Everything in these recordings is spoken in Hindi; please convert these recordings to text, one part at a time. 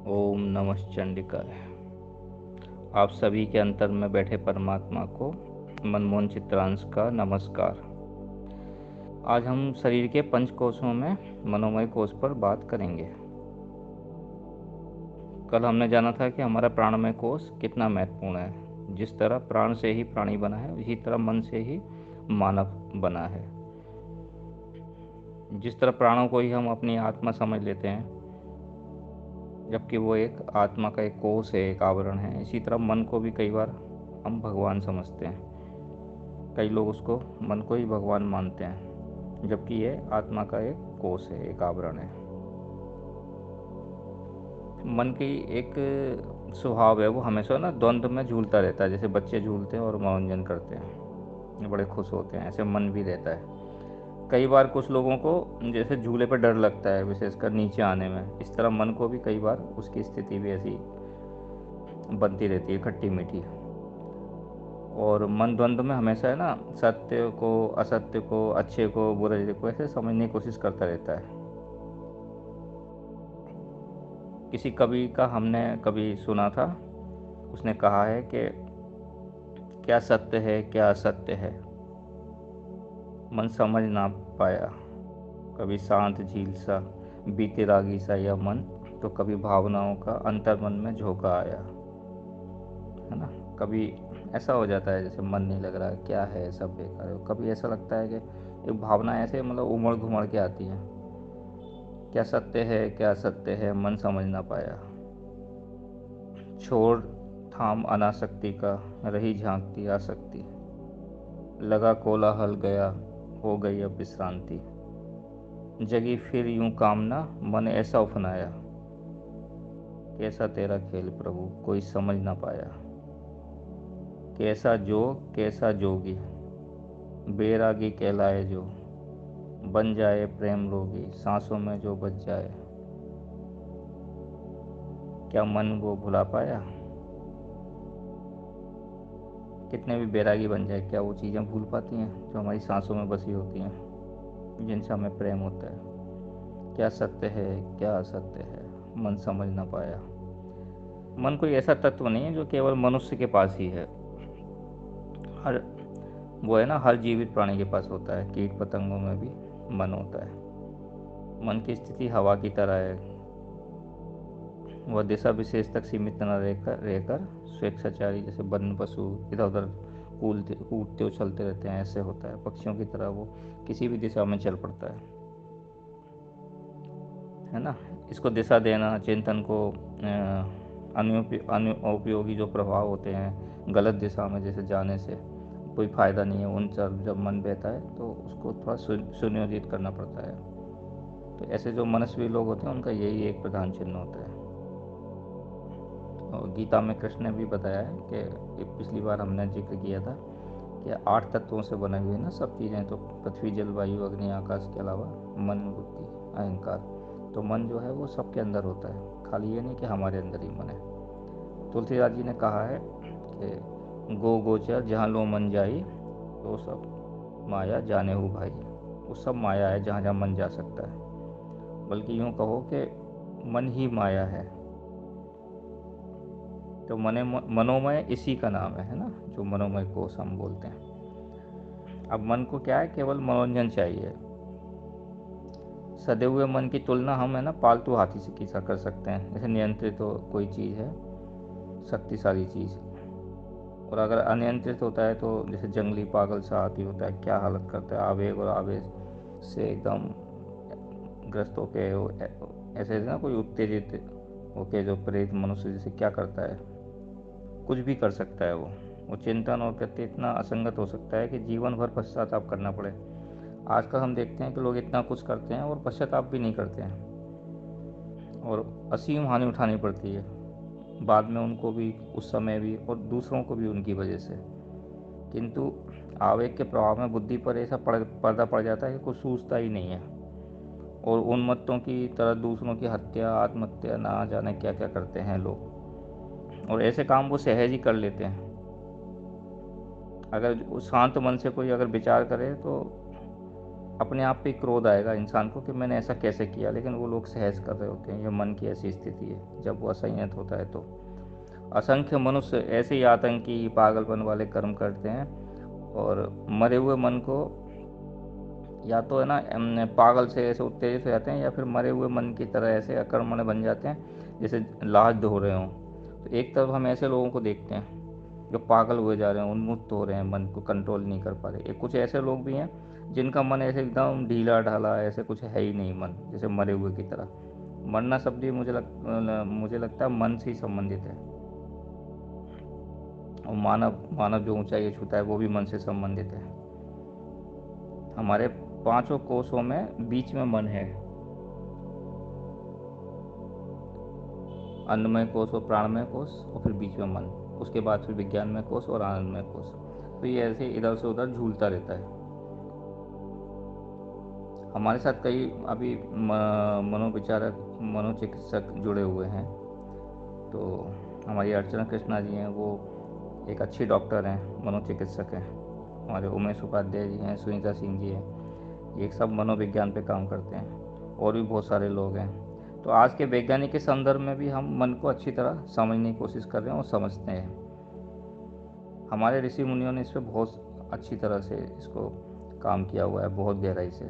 ओम नमः चंडिकाय। आप सभी के अंतर में बैठे परमात्मा को मनमोहन चित्रांश का नमस्कार। आज हम शरीर के पंच कोशों में मनोमय कोश पर बात करेंगे। कल हमने जाना था कि हमारा प्राणमय कोश कितना महत्वपूर्ण है। जिस तरह प्राण से ही प्राणी बना है, इसी तरह मन से ही मानव बना है। जिस तरह प्राणों को ही हम अपनी आत्मा समझ लेते हैं, जबकि वो एक आत्मा का एक कोष है, एक आवरण है, इसी तरह मन को भी कई बार हम भगवान समझते हैं। कई लोग उसको मन को ही भगवान मानते हैं, जबकि ये आत्मा का एक कोष है, एक आवरण है। मन की एक स्वभाव है, वो हमेशा ना द्वंद्व में झूलता रहता है। जैसे बच्चे झूलते हैं और मनोरंजन करते हैं, बड़े खुश होते हैं, ऐसे मन भी रहता है। कई बार कुछ लोगों को जैसे झूले पर डर लगता है, विशेषकर नीचे आने में। इस तरह मन को भी कई बार उसकी स्थिति भी ऐसी बनती रहती है, खट्टी मीठी। और मन द्वंद्व में हमेशा है ना, सत्य को, असत्य को, अच्छे को, बुरे को ऐसे समझने की कोशिश करता रहता है। किसी कवि का हमने कभी सुना था, उसने कहा है कि क्या सत्य है, क्या असत्य है, मन समझ ना पाया। कभी शांत झील सा, बीते रागी सा यह मन, तो कभी भावनाओं का अंतर मन में झोंका आया। है ना, कभी ऐसा हो जाता है जैसे मन नहीं लग रहा है, क्या है, सब बेकार है। कभी ऐसा लगता है कि एक भावना ऐसे मतलब उमड़ घुमड़ के आती है। क्या सत्य है, क्या असत्य है, मन समझ ना पाया। छोड़ थाम अनासक्ति का, रही झांकती आसक्ति। लगा कोलाहल गया, हो गई अब विश्रांति। जगी फिर यूं कामना, मन ऐसा उफनाया। कैसा तेरा खेल प्रभु, कोई समझ ना पाया। कैसा जोग, कैसा जोगी, बैरागी कहलाए जो। बन जाए प्रेम रोगी, सांसों में जो बच जाए। क्या मन वो भुला पाया। कितने भी बैरागी बन जाए, क्या वो चीज़ें भूल पाती हैं जो हमारी सांसों में बसी होती हैं, जिनसे हमें प्रेम होता है। क्या सत्य है, क्या असत्य है, मन समझ ना पाया। मन कोई ऐसा तत्व नहीं है जो केवल मनुष्य के पास ही है। हर वो है ना, हर जीवित प्राणी के पास होता है। कीट पतंगों में भी मन होता है। मन की स्थिति हवा की तरह है, वह दिशा विशेष तक सीमित न रहकर स्वेच्छाचारी, जैसे वन पशु इधर उधर कूदते उछलते रहते हैं, ऐसे होता है। पक्षियों की तरह वो किसी भी दिशा में चल पड़ता है ना। इसको दिशा देना, चिंतन को अनुपयोगी जो प्रभाव होते हैं गलत दिशा में जैसे जाने से कोई फ़ायदा नहीं है। उन सब जब मन बहता है तो उसको थोड़ा सुनियोजित करना पड़ता है। तो ऐसे जो मनस्वी लोग होते हैं, उनका यही एक प्रधान चिन्ह होता है। और गीता में कृष्ण ने भी बताया है कि पिछली बार हमने जिक्र किया था कि 8 तत्वों से बने हुए ना सब चीज़ें। तो पृथ्वी, जल, वायु, अग्नि, आकाश के अलावा मन, बुद्धि, अहंकार। तो मन जो है वो सबके अंदर होता है, खाली ये नहीं कि हमारे अंदर ही मन है। तुलसीदास जी ने कहा है कि गो गोचर जहाँ लो मन जाई, तो सब माया जाने हो भाई। वो सब माया है जहाँ जहाँ मन जा सकता है। बल्कि यूँ कहो कि मन ही माया है। तो मनोमय इसी का नाम है ना, जो मनोमय कोश हम बोलते हैं। अब मन को क्या है, केवल मनोरंजन चाहिए। सदे हुए मन की तुलना हम है ना पालतू हाथी से की कर सकते हैं। जैसे नियंत्रित हो कोई चीज़ है, शक्तिशाली चीज़, और अगर अनियंत्रित होता है तो जैसे जंगली पागल सा हाथी होता है, क्या हालत करता है, आवेग और आवेश से एकदम ग्रस्त होके ऐसे ना कोई उत्तेजित होके जो प्रेरित मनुष्य जैसे क्या करता है, कुछ भी कर सकता है। वो चिंतन और कृत्य इतना असंगत हो सकता है कि जीवन भर पश्चाताप करना पड़े। आजकल हम देखते हैं कि लोग इतना कुछ करते हैं और पश्चाताप भी नहीं करते हैं, और असीम हानि उठानी पड़ती है बाद में उनको भी, उस समय भी, और दूसरों को भी उनकी वजह से। किंतु आवेग के प्रभाव में बुद्धि पर ऐसा पर्दा पड़ जाता है कि कुछ सूझता ही नहीं है, और उन्मत्तों की तरह दूसरों की हत्या, आत्महत्या, ना जाने क्या क्या करते हैं लोग। और ऐसे काम वो सहज ही कर लेते हैं। अगर शांत मन से कोई अगर विचार करे तो अपने आप पे क्रोध आएगा इंसान को कि मैंने ऐसा कैसे किया, लेकिन वो लोग सहज कर रहे होते हैं। ये मन की ऐसी स्थिति है जब वो असंयत होता है। तो असंख्य मनुष्य ऐसे ही आतंकी पागलपन वाले कर्म करते हैं, और मरे हुए मन को या तो है ना पागल से ऐसे उत्तेजित हो जाते हैं, या फिर मरे हुए मन की तरह ऐसे अकर्मण्य बन जाते हैं जैसे लाश धो रहे हों। तो एक तरफ हम ऐसे लोगों को देखते हैं जो पागल हुए जा रहे हैं, उन्मुक्त हो रहे हैं, मन को कंट्रोल नहीं कर पा रहे। एक कुछ ऐसे लोग भी हैं जिनका मन ऐसे एकदम ढीला ढाला, ऐसे कुछ है ही नहीं मन, जैसे मरे हुए की तरह। मरना शब्द ही मुझे लगता है मन से ही संबंधित है। और मानव मानव जो ऊंचाई छूता है वो भी मन से संबंधित है। हमारे पांचों कोषों में बीच में मन है, अन्नमय कोष और प्राणमय कोष, और फिर बीच में मन, उसके बाद फिर विज्ञानमय कोष और आनंदमय कोष। तो ये ऐसे इधर से उधर झूलता रहता है। हमारे साथ कई अभी मनोविचारक, मनोचिकित्सक जुड़े हुए हैं। तो हमारी अर्चना कृष्णा जी हैं, वो एक अच्छी डॉक्टर हैं, मनोचिकित्सक हैं। हमारे उमेश उपाध्याय जी हैं, सुनीता सिंह जी हैं, ये सब मनोविज्ञान पे काम करते हैं। और भी बहुत सारे लोग हैं। तो आज के वैज्ञानिक के संदर्भ में भी हम मन को अच्छी तरह समझने की कोशिश कर रहे हैं और समझते हैं। हमारे ऋषि मुनियों ने इस पर बहुत अच्छी तरह से इसको काम किया हुआ है, बहुत गहराई से।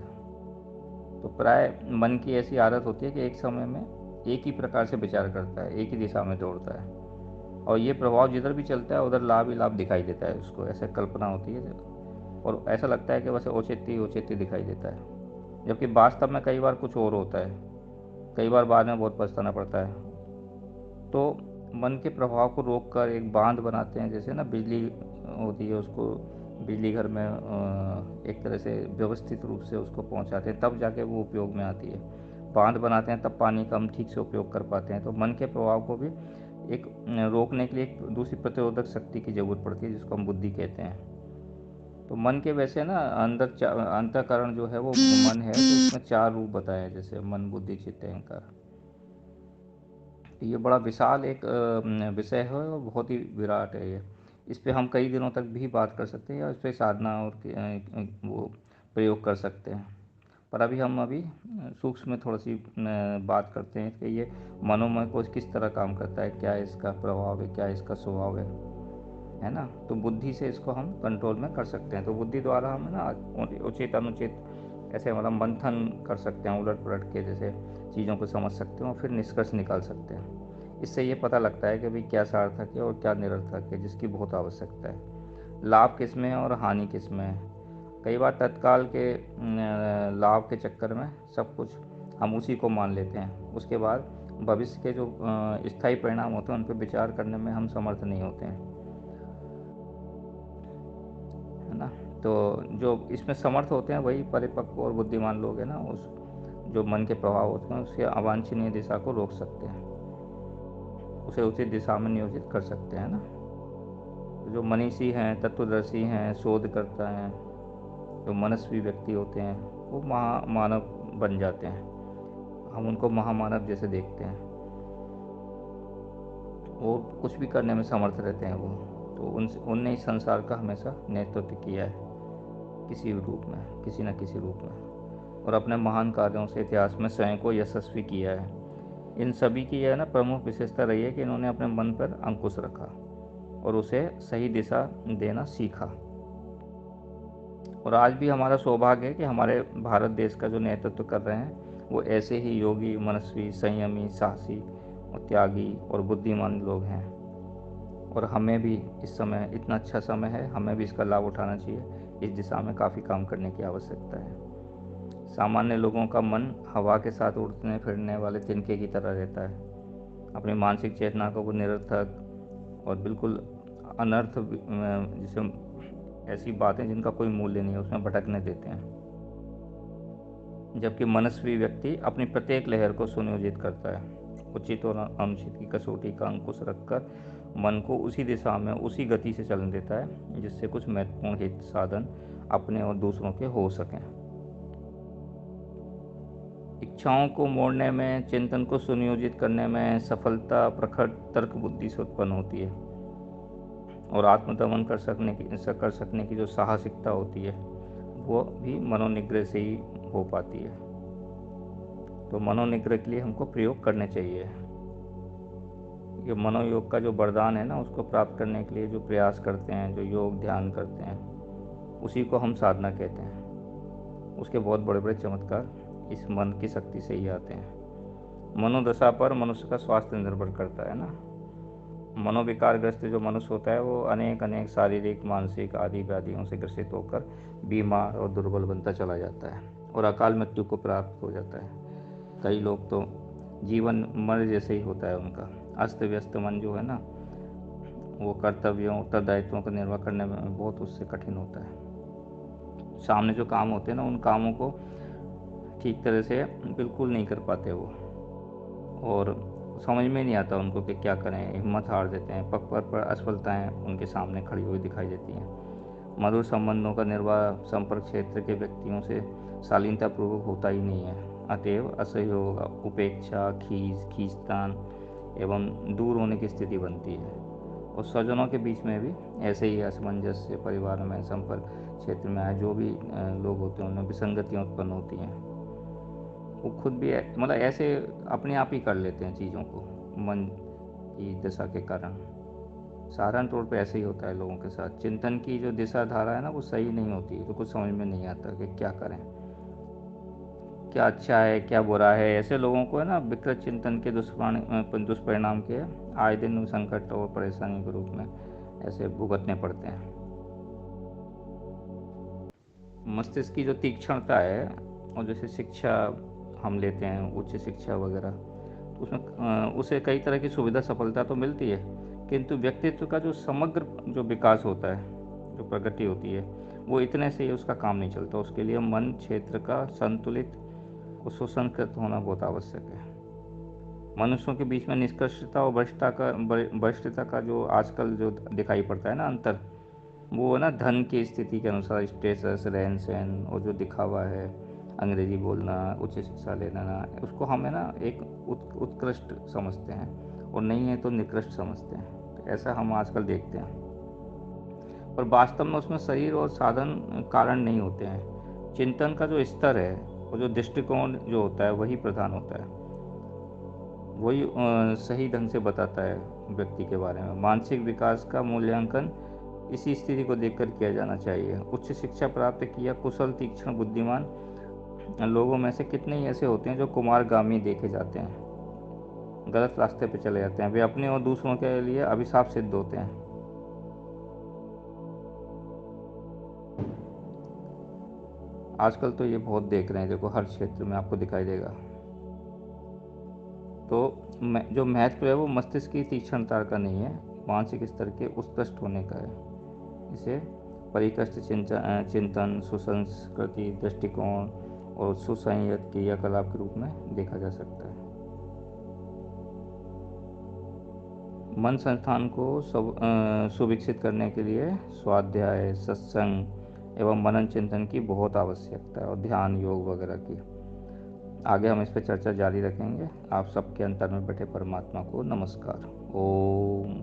तो प्राय मन की ऐसी आदत होती है कि एक समय में एक ही प्रकार से विचार करता है, एक ही दिशा में दौड़ता है, और ये प्रभाव जिधर भी चलता है उधर लाभ ही लाभ दिखाई देता है उसको। ऐसे कल्पना होती है, और ऐसा लगता है कि वैसे औचित्य औचित्य दिखाई देता है, जबकि वास्तव में कई बार कुछ और होता है। कई बार बाद में बहुत पछताना पड़ता है। तो मन के प्रभाव को रोक कर एक बांध बनाते हैं, जैसे ना बिजली होती है, उसको बिजली घर में एक तरह से व्यवस्थित रूप से उसको पहुंचाते हैं, तब जाके वो उपयोग में आती है। बांध बनाते हैं तब पानी का हम ठीक से उपयोग कर पाते हैं। तो मन के प्रभाव को भी एक रोकने के लिए एक दूसरी प्रतिरोधक शक्ति की जरूरत पड़ती है, जिसको हम बुद्धि कहते हैं। तो मन के वैसे ना अंतःकरण जो है वो मन है, तो इसमें 4 रूप बताए हैं, जैसे मन, बुद्धि, चित्त, अहंकार। ये बड़ा विशाल एक विषय है और बहुत ही विराट है ये। इस पे हम कई दिनों तक भी बात कर सकते हैं, या इस पे साधना और वो प्रयोग कर सकते हैं। पर अभी सूक्ष्म में थोड़ी सी बात करते हैं कि ये मनोमय कोष किस तरह काम करता है, क्या इसका प्रभाव है, क्या इसका स्वभाव है ना। तो बुद्धि से इसको हम कंट्रोल में कर सकते हैं। तो बुद्धि द्वारा हम ना उचित अनुचित ऐसे मतलब मंथन कर सकते हैं, उलट पलट के जैसे चीज़ों को समझ सकते हैं और फिर निष्कर्ष निकाल सकते हैं। इससे ये पता लगता है कि भाई क्या सार्थक है और क्या निरर्थक है, जिसकी बहुत आवश्यकता है। लाभ किस में है और हानि किस में है। कई बार तत्काल के लाभ के चक्कर में सब कुछ हम उसी को मान लेते हैं, उसके बाद भविष्य के जो स्थायी परिणाम होते हैं उन पर विचार करने में हम समर्थ नहीं होते हैं, है ना। तो जो इसमें समर्थ होते हैं वही परिपक्व और बुद्धिमान लोग हैं ना, उस जो मन के प्रभाव होते हैं उसके अवांछनीय दिशा को रोक सकते हैं, उसे उसी दिशा में नियोजित कर सकते हैं ना। तो जो मनीषी हैं, तत्वदर्शी हैं, शोधकर्ता हैं, जो मनस्वी व्यक्ति होते हैं, वो महामानव बन जाते हैं। हम उनको महामानव जैसे देखते हैं, वो कुछ भी करने में समर्थ रहते हैं वो। तो उनने इस संसार का हमेशा नेतृत्व किया है, किसी रूप में, किसी न किसी रूप में, और अपने महान कार्यों से इतिहास में स्वयं को यशस्वी किया है। इन सभी की यह ना प्रमुख विशेषता रही है कि इन्होंने अपने मन पर अंकुश रखा और उसे सही दिशा देना सीखा। और आज भी हमारा सौभाग्य है कि हमारे भारत देश का जो नेतृत्व कर रहे हैं वो ऐसे ही योगी, मनस्वी, संयमी, साहसी और त्यागी और बुद्धिमान लोग हैं। और हमें भी इस समय इतना अच्छा समय है, हमें भी इसका लाभ उठाना चाहिए। इस दिशा में काफ़ी काम करने की आवश्यकता है। सामान्य लोगों का मन हवा के साथ उड़ने फिरने वाले तिनके की तरह रहता है। अपनी मानसिक चेतना को वो निरर्थक और बिल्कुल अनर्थ जिसे ऐसी बातें जिनका कोई मूल्य नहीं है उसमें भटकने देते हैं। जबकि मनस्वी व्यक्ति अपनी प्रत्येक लहर को सुनियोजित करता है, उचित और अनुचित की कसौटी का अंकुश रखकर मन को उसी दिशा में उसी गति से चलने देता है, जिससे कुछ महत्वपूर्ण हित साधन अपने और दूसरों के हो सकें। इच्छाओं को मोड़ने में, चिंतन को सुनियोजित करने में सफलता प्रखर तर्क बुद्धि से उत्पन्न होती है, और आत्मदमन कर सकने की जो साहसिकता होती है वो भी मनोनिग्रह से ही हो पाती है। तो मनोनिग्रह के लिए हमको प्रयोग करने चाहिए। ये मनोयोग का जो वरदान है ना, उसको प्राप्त करने के लिए जो प्रयास करते हैं, जो योग ध्यान करते हैं, उसी को हम साधना कहते हैं। उसके बहुत बड़े बड़े चमत्कार इस मन की शक्ति से ही आते हैं। मनोदशा पर मनुष्य का स्वास्थ्य निर्भर करता है ना। मनोविकारग्रस्त जो मनुष्य होता है वो अनेक अनेक शारीरिक मानसिक आदि व्याधियों से ग्रसित होकर बीमार और दुर्बल बनता चला जाता है और अकाल मृत्यु को प्राप्त हो जाता है। कई लोग तो जीवन मर जैसे ही होता है उनका। अस्त व्यस्त मन जो है ना, वो कर्तव्यों उत्तरदायित्वों का निर्वाह करने में बहुत उससे कठिन होता है। सामने जो काम होते हैं ना, उन कामों को ठीक तरह से बिल्कुल नहीं कर पाते वो, और समझ में नहीं आता उनको कि क्या करें, हिम्मत हार देते हैं। पग पर असफलताएं उनके सामने खड़ी हुई दिखाई देती हैं। मधुर संबंधों का निर्वाह संपर्क क्षेत्र के व्यक्तियों से शालीनतापूर्वक होता ही नहीं है। अतएव असहयोग, उपेक्षा, खींचतान एवं दूर होने की स्थिति बनती है। और स्वजनों के बीच में भी ऐसे ही असमंजस्य, परिवार में संपर्क क्षेत्र में आए जो भी लोग होते हैं उनमें विसंगतियाँ उत्पन्न होती हैं। वो खुद भी मतलब ऐसे अपने आप ही कर लेते हैं चीज़ों को मन की दशा के कारण। साधारण तौर पे ऐसे ही होता है लोगों के साथ। चिंतन की जो दिशा धारा है ना, वो सही नहीं होती, तो कुछ समझ में नहीं आता कि क्या करें, क्या अच्छा है क्या बुरा है। ऐसे लोगों को है ना विकृत चिंतन के दुष्परिणाम के आए दिन संकट और परेशानी के रूप में ऐसे भुगतने पड़ते हैं। मस्तिष्क की जो तीक्ष्णता है, और जैसे शिक्षा हम लेते हैं, उच्च शिक्षा वगैरह, तो उसमें उसे कई तरह की सुविधा सफलता तो मिलती है, किंतु व्यक्तित्व का जो समग्र जो विकास होता है, जो प्रगति होती है, वो इतने से ही उसका काम नहीं चलता। उसके लिए मन क्षेत्र का संतुलित और सुसंस्कृत होना बहुत आवश्यक है। मनुष्यों के बीच में निष्कर्षता और वरिष्ठता का जो आजकल जो दिखाई पड़ता है ना अंतर, वो है ना धन की स्थिति के अनुसार स्टेटस, रहन सहन और जो दिखावा है, अंग्रेजी बोलना, उच्च शिक्षा लेना ना, उसको हम है ना एक उत्कृष्ट समझते हैं, और नहीं है तो निकृष्ट समझते हैं। तो ऐसा हम आजकल देखते हैं, पर वास्तव में उसमें शरीर और साधन कारण नहीं होते हैं। चिंतन का जो स्तर है और जो दृष्टिकोण जो होता है वही प्रधान होता है। वही सही ढंग से बताता है व्यक्ति के बारे में। मानसिक विकास का मूल्यांकन इसी स्थिति को देखकर किया जाना चाहिए। उच्च शिक्षा प्राप्त किया कुशल तीक्ष्ण बुद्धिमान लोगों में से कितने ही ऐसे होते हैं जो कुमारगामी देखे जाते हैं, गलत रास्ते पर चले जाते हैं। वे अपने और दूसरों के लिए अभिशाप सिद्ध होते हैं। आजकल तो ये बहुत देख रहे हैं, देखो हर क्षेत्र में आपको दिखाई देगा। तो जो महत्व है वो मस्तिष्क की तीक्ष्णता का नहीं है, मानसिक स्तर के उत्कृष्ट होने का है। इसे परिकष्ट चिंतन, सुसंस्कृति दृष्टिकोण और सुसंयत क्रियाकलाप के रूप में देखा जा सकता है। मन संस्थान को सुविकसित करने के लिए स्वाध्याय, सत्संग एवं मनन चिंतन की बहुत आवश्यकता है, और ध्यान योग वगैरह की। आगे हम इस पर चर्चा जारी रखेंगे। आप सबके अंतर में बैठे परमात्मा को नमस्कार। ओम।